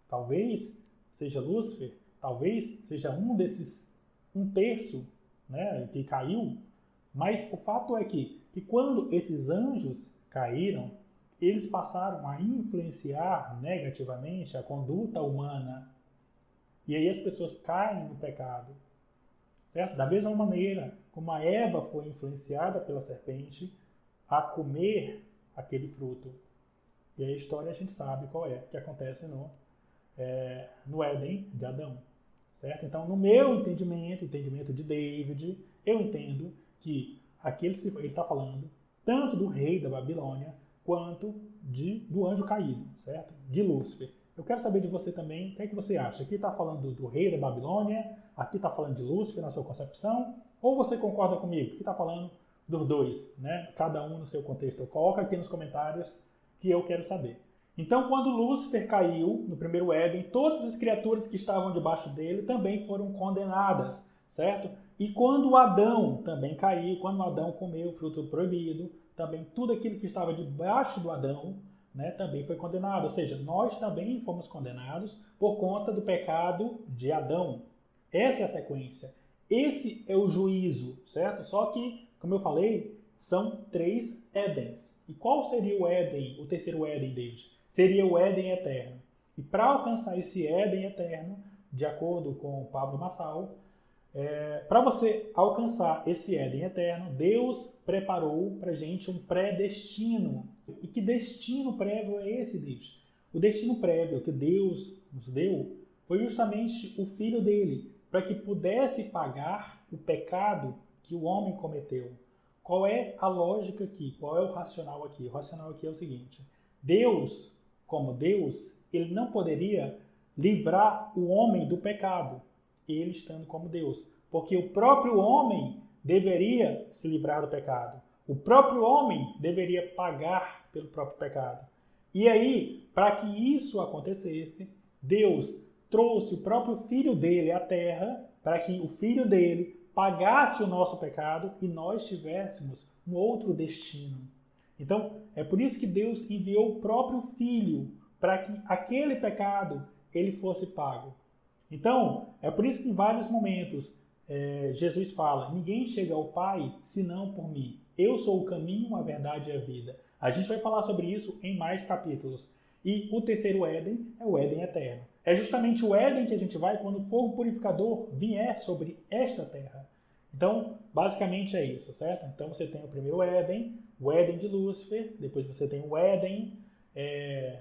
Talvez seja Lúcifer, talvez seja um terço, né, que caiu, mas o fato é que quando esses anjos caíram, eles passaram a influenciar negativamente a conduta humana. E aí as pessoas caem no pecado, certo? Da mesma maneira como a Eva foi influenciada pela serpente a comer aquele fruto. E a história a gente sabe qual é, que acontece no Éden de Adão, certo? Então, no meu entendimento de David, eu entendo que aqui ele está falando tanto do rei da Babilônia quanto do anjo caído, certo? De Lúcifer. Eu quero saber de você também, o que é que você acha? Aqui está falando do rei da Babilônia, aqui está falando de Lúcifer na sua concepção, ou você concorda comigo? Aqui está falando dos dois, né? Cada um no seu contexto. Coloca aqui nos comentários que eu quero saber. Então, quando Lúcifer caiu no primeiro Éden, todas as criaturas que estavam debaixo dele também foram condenadas, certo? E quando Adão também caiu, quando Adão comeu o fruto proibido, também tudo aquilo que estava debaixo do Adão, né, também foi condenado. Ou seja, nós também fomos condenados por conta do pecado de Adão. Essa é a sequência. Esse é o juízo, certo? Só que, como eu falei, são 3 Édens. E qual seria o Éden, o terceiro Éden, David? Seria o Éden eterno. E para alcançar esse Éden eterno, de acordo com Pablo Marçal, para você alcançar esse Éden eterno, Deus preparou para a gente um predestino. E que destino prévio é esse, Deus? O destino prévio que Deus nos deu foi justamente o Filho dele, para que pudesse pagar o pecado que o homem cometeu. Qual é a lógica aqui? Qual é o racional aqui? O racional aqui é o seguinte: Deus, como Deus, ele não poderia livrar o homem do pecado, ele estando como Deus, porque o próprio homem deveria se livrar do pecado. O próprio homem deveria pagar pelo próprio pecado. E aí, para que isso acontecesse, Deus trouxe o próprio Filho dele à Terra, para que o Filho dele pagasse o nosso pecado e nós tivéssemos um outro destino. Então, é por isso que Deus enviou o próprio Filho, para que aquele pecado ele fosse pago. Então, é por isso que em vários momentos Jesus fala: ninguém chega ao Pai senão por mim. Eu sou o caminho, a verdade e a vida. A gente vai falar sobre isso em mais capítulos. E o terceiro Éden é o Éden eterno. É justamente o Éden que a gente vai quando o fogo purificador vier sobre esta terra. Então, basicamente é isso, certo? Então você tem o primeiro Éden, o Éden de Lúcifer, depois você tem o Éden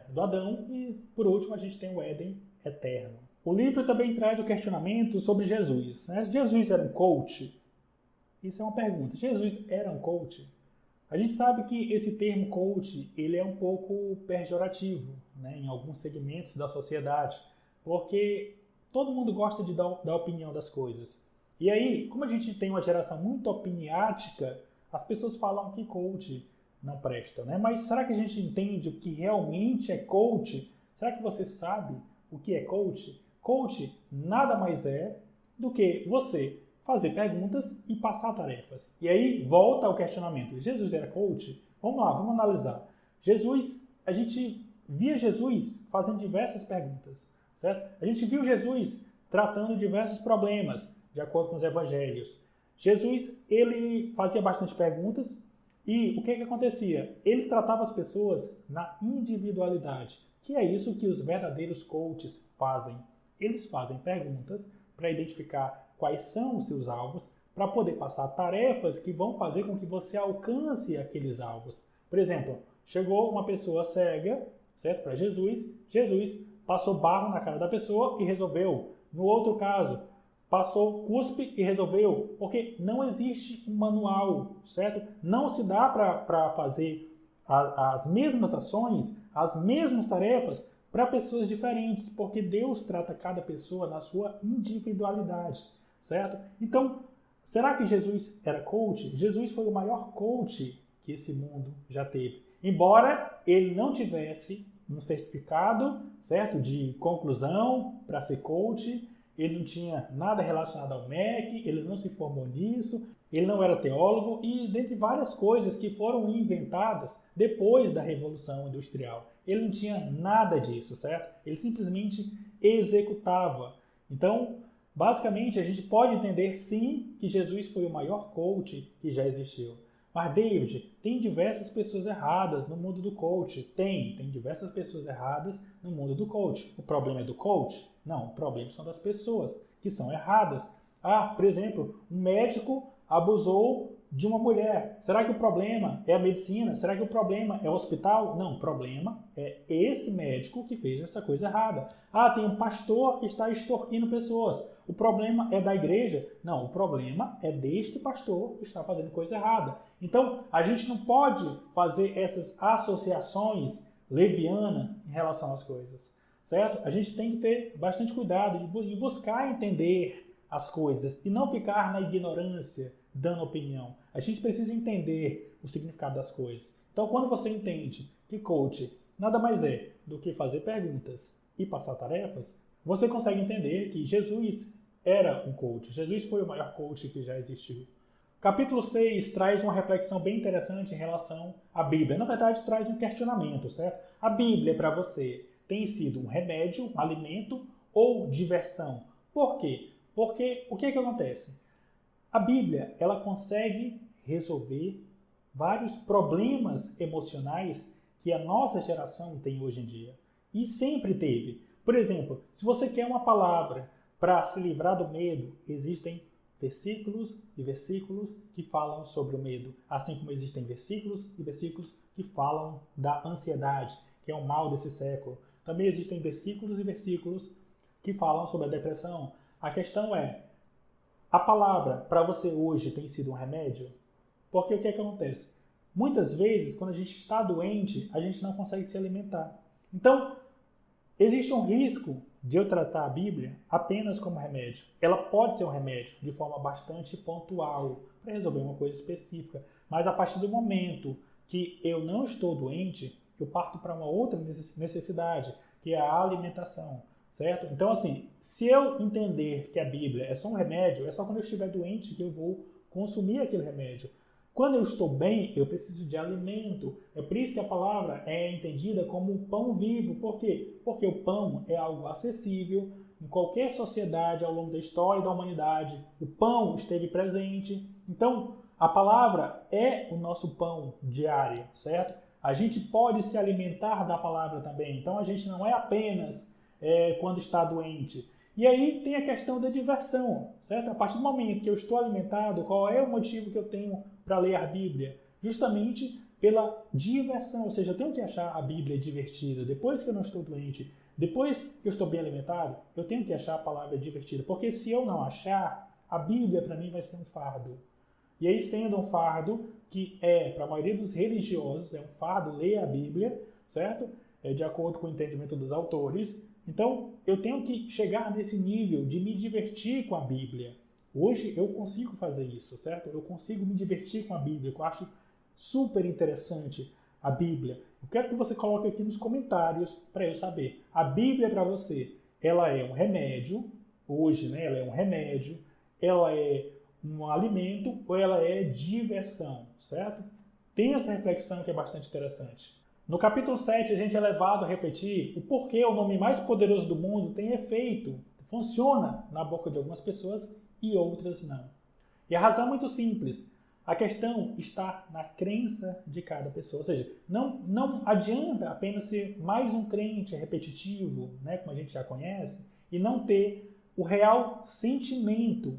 do Adão e, por último, a gente tem o Éden eterno. O livro também traz o questionamento sobre Jesus, né? Jesus era um coach? Isso é uma pergunta. Jesus era um coach? A gente sabe que esse termo coach ele é um pouco pejorativo, né, em alguns segmentos da sociedade, porque todo mundo gosta de dar opinião das coisas. E aí, como a gente tem uma geração muito opiniática, as pessoas falam que coach não presta, né? Mas será que a gente entende o que realmente é coach? Será que você sabe o que é coach? Coach nada mais é do que você fazer perguntas e passar tarefas. E aí volta ao questionamento. Jesus era coach? Vamos lá, vamos analisar. A gente via Jesus fazendo diversas perguntas, certo? A gente viu Jesus tratando diversos problemas, de acordo com os evangelhos. Jesus, ele fazia bastante perguntas e o que acontecia? Ele tratava as pessoas na individualidade, que é isso que os verdadeiros coaches fazem. Eles fazem perguntas para identificar quais são os seus alvos, para poder passar tarefas que vão fazer com que você alcance aqueles alvos. Por exemplo, chegou uma pessoa cega, certo? Para Jesus, Jesus passou barro na cara da pessoa e resolveu. No outro caso, passou cuspe e resolveu, porque não existe um manual, certo? Não se dá para fazer as mesmas ações, as mesmas tarefas para pessoas diferentes, porque Deus trata cada pessoa na sua individualidade, certo? Então, será que Jesus era coach? Jesus foi o maior coach que esse mundo já teve. Embora ele não tivesse um certificado, certo, de conclusão para ser coach, ele não tinha nada relacionado ao MEC, ele não se formou nisso, ele não era teólogo e dentre várias coisas que foram inventadas depois da Revolução Industrial. Ele não tinha nada disso, certo? Ele simplesmente executava. Então, basicamente, a gente pode entender sim que Jesus foi o maior coach que já existiu. Mas, David, tem diversas pessoas erradas no mundo do coach. Tem diversas pessoas erradas no mundo do coach. O problema é do coach? Não, o problema são das pessoas que são erradas. Por exemplo, um médico abusou de uma mulher. Será que o problema é a medicina? Será que o problema é o hospital? Não, o problema é esse médico que fez essa coisa errada. Tem um pastor que está extorquindo pessoas. O problema é da igreja? Não, o problema é deste pastor que está fazendo coisa errada. Então, a gente não pode fazer essas associações levianas em relação às coisas, certo? A gente tem que ter bastante cuidado de buscar entender as coisas e não ficar na ignorância dando opinião. A gente precisa entender o significado das coisas. Então, quando você entende que coach nada mais é do que fazer perguntas e passar tarefas, você consegue entender que Jesus era um coach. Jesus foi o maior coach que já existiu. Capítulo 6 traz uma reflexão bem interessante em relação à Bíblia. Na verdade, traz um questionamento, certo? A Bíblia, para você, tem sido um remédio, um alimento ou diversão? Por quê? Porque o que acontece? A Bíblia, ela consegue resolver vários problemas emocionais que a nossa geração tem hoje em dia. E sempre teve. Por exemplo, se você quer uma palavra para se livrar do medo, existem versículos e versículos que falam sobre o medo. Assim como existem versículos e versículos que falam da ansiedade, que é o mal desse século. Também existem versículos e versículos que falam sobre a depressão. A questão é, a palavra para você hoje tem sido um remédio? Porque o que acontece? Muitas vezes, quando a gente está doente, a gente não consegue se alimentar. Então, existe um risco de eu tratar a Bíblia apenas como remédio. Ela pode ser um remédio de forma bastante pontual, para resolver uma coisa específica. Mas a partir do momento que eu não estou doente, eu parto para uma outra necessidade, que é a alimentação. Certo? Então, assim, se eu entender que a Bíblia é só um remédio, é só quando eu estiver doente que eu vou consumir aquele remédio. Quando eu estou bem, eu preciso de alimento. É por isso que a palavra é entendida como um pão vivo. Por quê? Porque o pão é algo acessível em qualquer sociedade ao longo da história da humanidade. O pão esteve presente. Então, a palavra é o nosso pão diário, certo? A gente pode se alimentar da palavra também. Então, a gente não é apenas quando está doente. E aí tem a questão da diversão, certo? A partir do momento que eu estou alimentado, qual é o motivo que eu tenho para ler a Bíblia? Justamente pela diversão, ou seja, eu tenho que achar a Bíblia divertida. Depois que eu não estou doente, depois que eu estou bem alimentado, eu tenho que achar a palavra divertida. Porque se eu não achar, a Bíblia para mim vai ser um fardo. E aí, sendo um fardo, que para a maioria dos religiosos, é um fardo ler a Bíblia, certo? De acordo com o entendimento dos autores. Então, eu tenho que chegar nesse nível de me divertir com a Bíblia. Hoje eu consigo fazer isso, certo? Eu consigo me divertir com a Bíblia, eu acho super interessante a Bíblia. Eu quero que você coloque aqui nos comentários para eu saber. A Bíblia para você, ela é um remédio, hoje, né? Ela é um remédio, ela é um alimento ou ela é diversão, certo? Tem essa reflexão que é bastante interessante. No capítulo 7, a gente é levado a refletir o porquê o nome mais poderoso do mundo tem efeito, funciona na boca de algumas pessoas e outras não. E a razão é muito simples. A questão está na crença de cada pessoa. Ou seja, não adianta apenas ser mais um crente repetitivo, né, como a gente já conhece, e não ter o real sentimento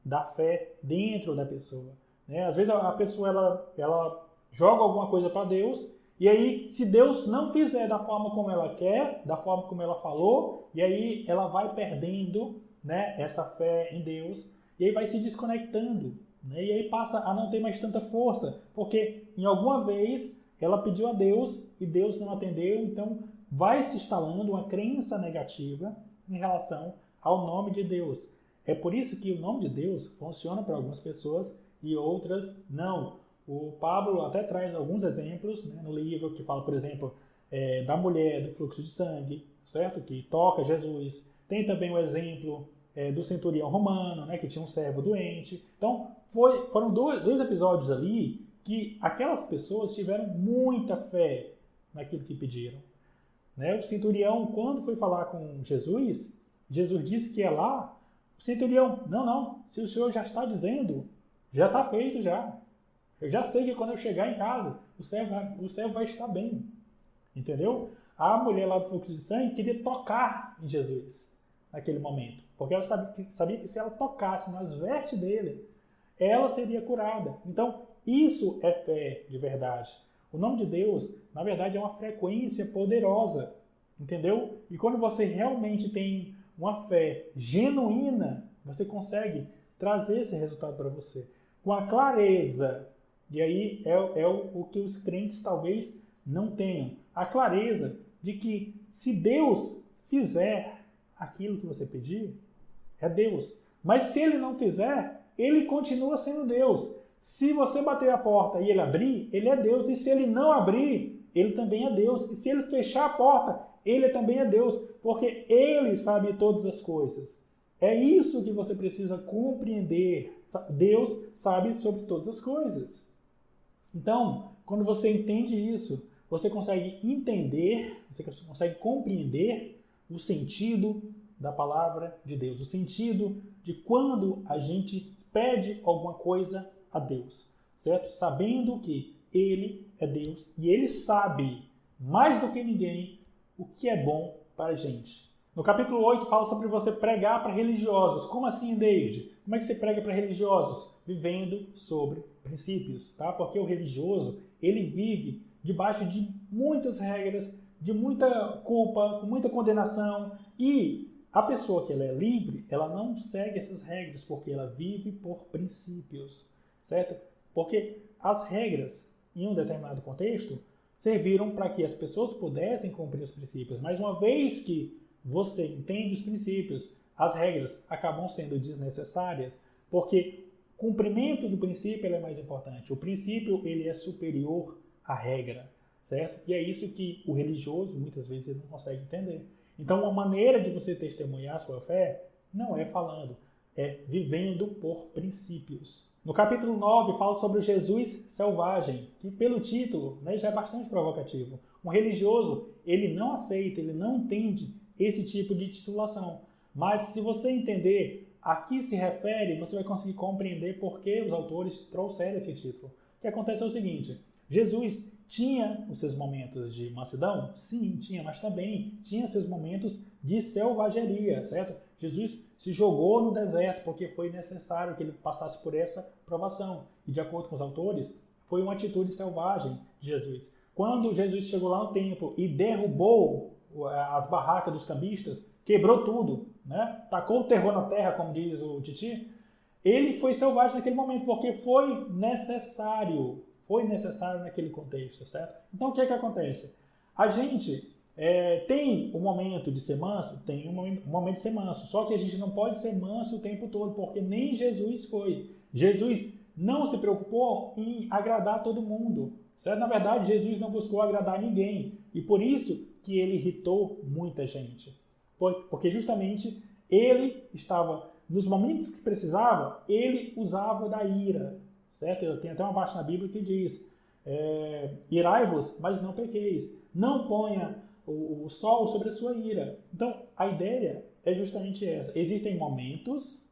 da fé dentro da pessoa. Né? Às vezes a pessoa ela joga alguma coisa para Deus, e aí se Deus não fizer da forma como ela quer, da forma como ela falou, e aí ela vai perdendo, né, essa fé em Deus, e aí vai se desconectando. Né? E aí passa a não ter mais tanta força, porque em alguma vez ela pediu a Deus e Deus não atendeu, então vai se instalando uma crença negativa em relação ao nome de Deus. É por isso que o nome de Deus funciona para algumas pessoas e outras não. O Pablo até traz alguns exemplos, né, no livro que fala, por exemplo, da mulher do fluxo de sangue, certo? Que toca Jesus. Tem também o exemplo do centurião romano, né, que tinha um servo doente. Então, foram dois episódios ali que aquelas pessoas tiveram muita fé naquilo que pediram. Né? O centurião, quando foi falar com Jesus, Jesus disse que ia lá. O centurião, não, se o senhor já está dizendo, já está feito já. Eu já sei que quando eu chegar em casa, o servo vai estar bem. Entendeu? A mulher lá do fluxo de sangue queria tocar em Jesus naquele momento. Porque ela sabia que se ela tocasse nas vestes dele, ela seria curada. Então, isso é fé de verdade. O nome de Deus, na verdade, é uma frequência poderosa. Entendeu? E quando você realmente tem uma fé genuína, você consegue trazer esse resultado para você. Com a clareza. E aí é o que os crentes talvez não tenham. A clareza de que se Deus fizer aquilo que você pedir, é Deus. Mas se Ele não fizer, Ele continua sendo Deus. Se você bater a porta e Ele abrir, Ele é Deus. E se Ele não abrir, Ele também é Deus. E se Ele fechar a porta, Ele também é Deus. Porque Ele sabe todas as coisas. É isso que você precisa compreender. Deus sabe sobre todas as coisas. Então, quando você entende isso, você consegue entender, você consegue compreender o sentido da palavra de Deus, o sentido de quando a gente pede alguma coisa a Deus, certo? Sabendo que Ele é Deus e Ele sabe, mais do que ninguém, o que é bom para a gente. No capítulo 8 fala sobre você pregar para religiosos. Como assim, David? Como é que você prega para religiosos? Vivendo sobre princípios, tá? Porque o religioso, ele vive debaixo de muitas regras, de muita culpa, com muita condenação. E a pessoa que ela é livre, ela não segue essas regras, porque ela vive por princípios, certo? Porque as regras, em um determinado contexto, serviram para que as pessoas pudessem cumprir os princípios. Mas uma vez que você entende os princípios, as regras acabam sendo desnecessárias, porque o cumprimento do princípio é mais importante. O princípio ele é superior à regra, certo? E é isso que o religioso muitas vezes ele não consegue entender. Então, uma maneira de você testemunhar a sua fé não é falando, é vivendo por princípios. No capítulo 9 fala sobre o Jesus selvagem, que pelo título, né, já é bastante provocativo. Um religioso, ele não aceita, ele não entende esse tipo de titulação. Mas se você entender a que se refere, você vai conseguir compreender por que os autores trouxeram esse título. O que acontece é o seguinte, Jesus tinha os seus momentos de mansidão? Sim, tinha, mas também tinha seus momentos de selvageria, certo? Jesus se jogou no deserto porque foi necessário que ele passasse por essa provação. E de acordo com os autores, foi uma atitude selvagem de Jesus. Quando Jesus chegou lá no templo e derrubou as barracas dos cambistas, quebrou tudo, né? Tacou o terror na terra, como diz o Titi, ele foi selvagem naquele momento porque foi necessário naquele contexto, certo? Então o que é que acontece? A gente tem um momento de ser manso? Tem um momento de ser manso, só que a gente não pode ser manso o tempo todo, porque nem Jesus foi. Jesus não se preocupou em agradar todo mundo, certo? Na verdade, Jesus não buscou agradar ninguém, e por isso que ele irritou muita gente. Porque justamente ele estava nos momentos que precisava, ele usava da ira, certo? Tem até uma parte na Bíblia que diz, irai-vos, mas não pequeis. Não ponha o sol sobre a sua ira. Então, a ideia é justamente essa. Existem momentos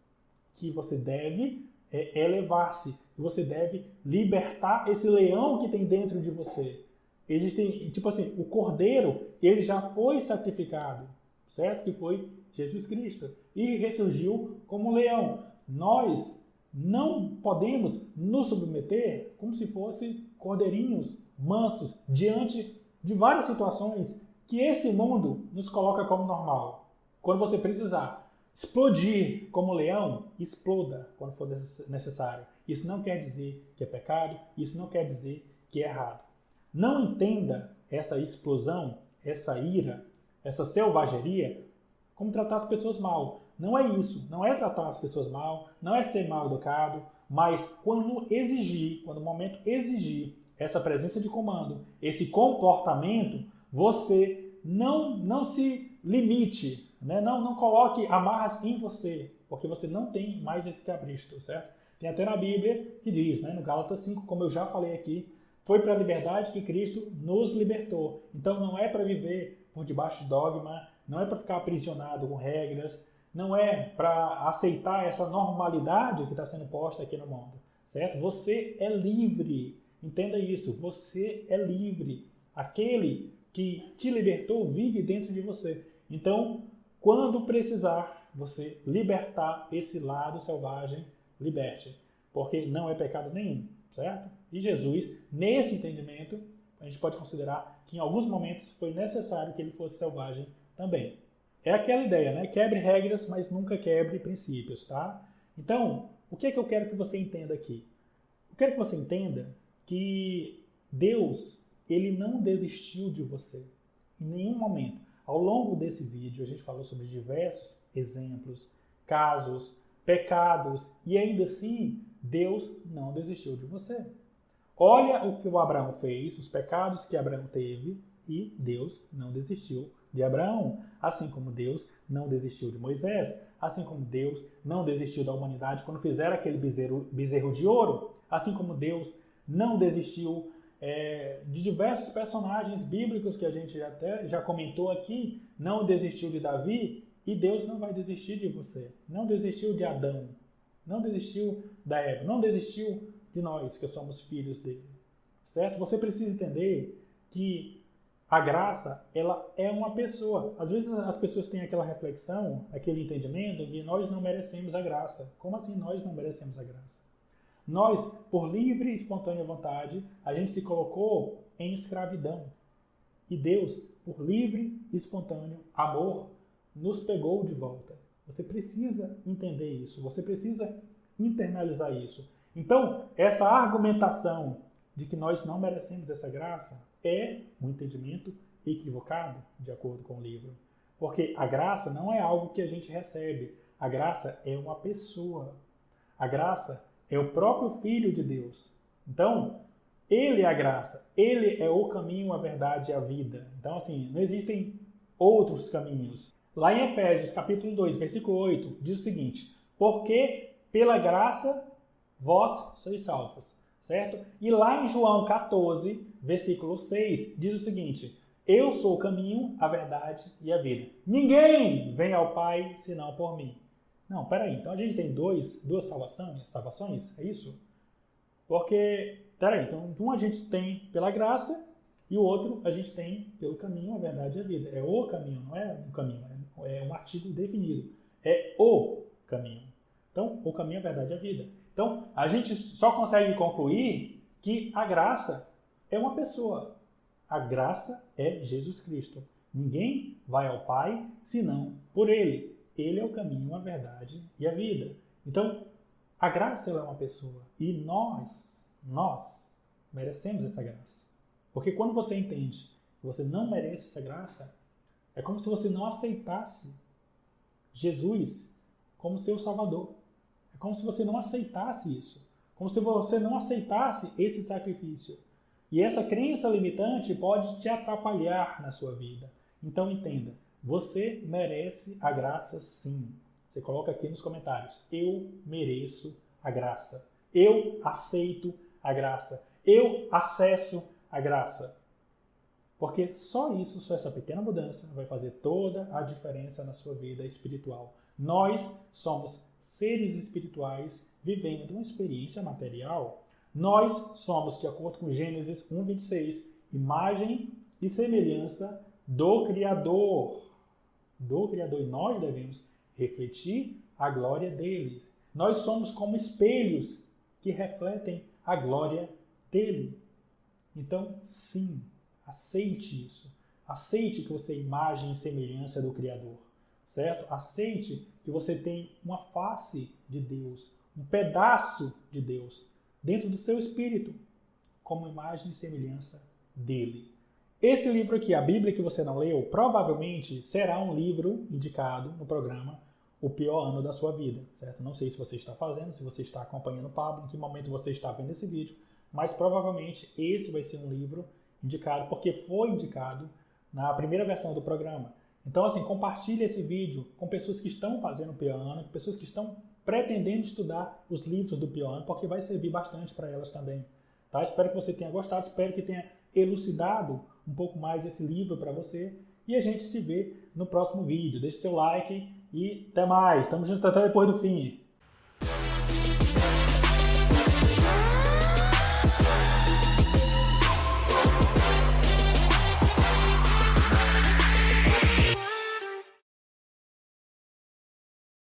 que você deve elevar-se, que você deve libertar esse leão que tem dentro de você. Existem, tipo assim, o cordeiro, ele já foi sacrificado, certo? Que foi Jesus Cristo. E ressurgiu como leão. Nós não podemos nos submeter como se fossem cordeirinhos mansos diante de várias situações que esse mundo nos coloca como normal. Quando você precisar explodir como leão, exploda quando for necessário. Isso não quer dizer que é pecado, isso não quer dizer que é errado. Não entenda essa explosão, essa ira, essa selvageria como tratar as pessoas mal. Não é isso, não é tratar as pessoas mal, não é ser mal educado, mas quando o momento exigir essa presença de comando, esse comportamento, você não se limite, né? Não coloque amarras em você, porque você não tem mais esse capricho, certo? Tem até na Bíblia que diz, né, no Gálatas 5, como eu já falei aqui, foi para a liberdade que Cristo nos libertou. Então não é para viver por debaixo de dogma, não é para ficar aprisionado com regras, não é para aceitar essa normalidade que está sendo posta aqui no mundo, certo? Você é livre, entenda isso, você é livre. Aquele que te libertou vive dentro de você. Então, quando precisar você libertar esse lado selvagem, liberte, porque não é pecado nenhum, certo? E Jesus, nesse entendimento, a gente pode considerar que em alguns momentos foi necessário que ele fosse selvagem também. É aquela ideia, né? Quebre regras, mas nunca quebre princípios, tá? Então, o que é que eu quero que você entenda aqui? Eu quero que você entenda que Deus, ele não desistiu de você em nenhum momento. Ao longo desse vídeo, a gente falou sobre diversos exemplos, casos, pecados, e ainda assim, Deus não desistiu de você. Olha o que o Abraão fez, os pecados que Abraão teve, e Deus não desistiu de Abraão, assim como Deus não desistiu de Moisés, assim como Deus não desistiu da humanidade quando fizeram aquele bezerro de ouro, assim como Deus não desistiu de diversos personagens bíblicos que a gente até já comentou aqui, não desistiu de Davi, e Deus não vai desistir de você, não desistiu de Adão, não desistiu da Eva, não desistiu de nós que somos filhos dele, certo? Você precisa entender que a graça, ela é uma pessoa. Às vezes as pessoas têm aquela reflexão, aquele entendimento que nós não merecemos a graça. Como assim nós não merecemos a graça? Nós, por livre e espontânea vontade, a gente se colocou em escravidão. E Deus, por livre e espontâneo amor, nos pegou de volta. Você precisa entender isso, você precisa internalizar isso. Então, essa argumentação de que nós não merecemos essa graça é um entendimento equivocado, de acordo com o livro. Porque a graça não é algo que a gente recebe. A graça é uma pessoa. A graça é o próprio Filho de Deus. Então, ele é a graça. Ele é o caminho, a verdade e a vida. Então, assim, não existem outros caminhos. Lá em Efésios, capítulo 2, versículo 8, diz o seguinte: porque pela graça vós sois salvos. Certo? E lá em João 14, versículo 6, diz o seguinte: eu sou o caminho, a verdade e a vida. Ninguém vem ao Pai senão por mim. Não, peraí, então a gente tem duas salvações, é isso? Porque, peraí, então um a gente tem pela graça e o outro a gente tem pelo caminho, a verdade e a vida. É o caminho, não é um caminho, é um artigo definido. É o caminho. Então, o caminho, a verdade e a vida. Então, a gente só consegue concluir que a graça é uma pessoa. A graça é Jesus Cristo. Ninguém vai ao Pai senão por Ele. Ele é o caminho, a verdade e a vida. Então, a graça ela é uma pessoa. E nós merecemos essa graça. Porque quando você entende que você não merece essa graça, é como se você não aceitasse Jesus como seu Salvador. É como se você não aceitasse isso. Como se você não aceitasse esse sacrifício. E essa crença limitante pode te atrapalhar na sua vida. Então entenda, você merece a graça sim. Você coloca aqui nos comentários. Eu mereço a graça. Eu aceito a graça. Eu acesso a graça. Porque só isso, só essa pequena mudança vai fazer toda a diferença na sua vida espiritual. Nós somos seres espirituais vivendo uma experiência material. Nós somos, de acordo com Gênesis 1:26, imagem e semelhança do Criador. Do Criador. E nós devemos refletir a glória dele. Nós somos como espelhos que refletem a glória dele. Então, sim, aceite isso. Aceite que você é imagem e semelhança do Criador, certo? Aceite que você tem uma face de Deus, um pedaço de Deus dentro do seu espírito, como imagem e semelhança dele. Esse livro aqui, a Bíblia que você não leu, provavelmente será um livro indicado no programa O Pior Ano da Sua Vida, certo? Não sei se você está fazendo, se você está acompanhando o Pablo, em que momento você está vendo esse vídeo, mas provavelmente esse vai ser um livro indicado, porque foi indicado na primeira versão do programa. Então, assim, compartilhe esse vídeo com pessoas que estão fazendo o pior ano, pessoas que estão pretendendo estudar os livros do pior ano, porque vai servir bastante para elas também. Tá? Espero que você tenha gostado, espero que tenha elucidado um pouco mais esse livro para você. E a gente se vê no próximo vídeo. Deixe seu like e até mais. Estamos juntos até depois do fim.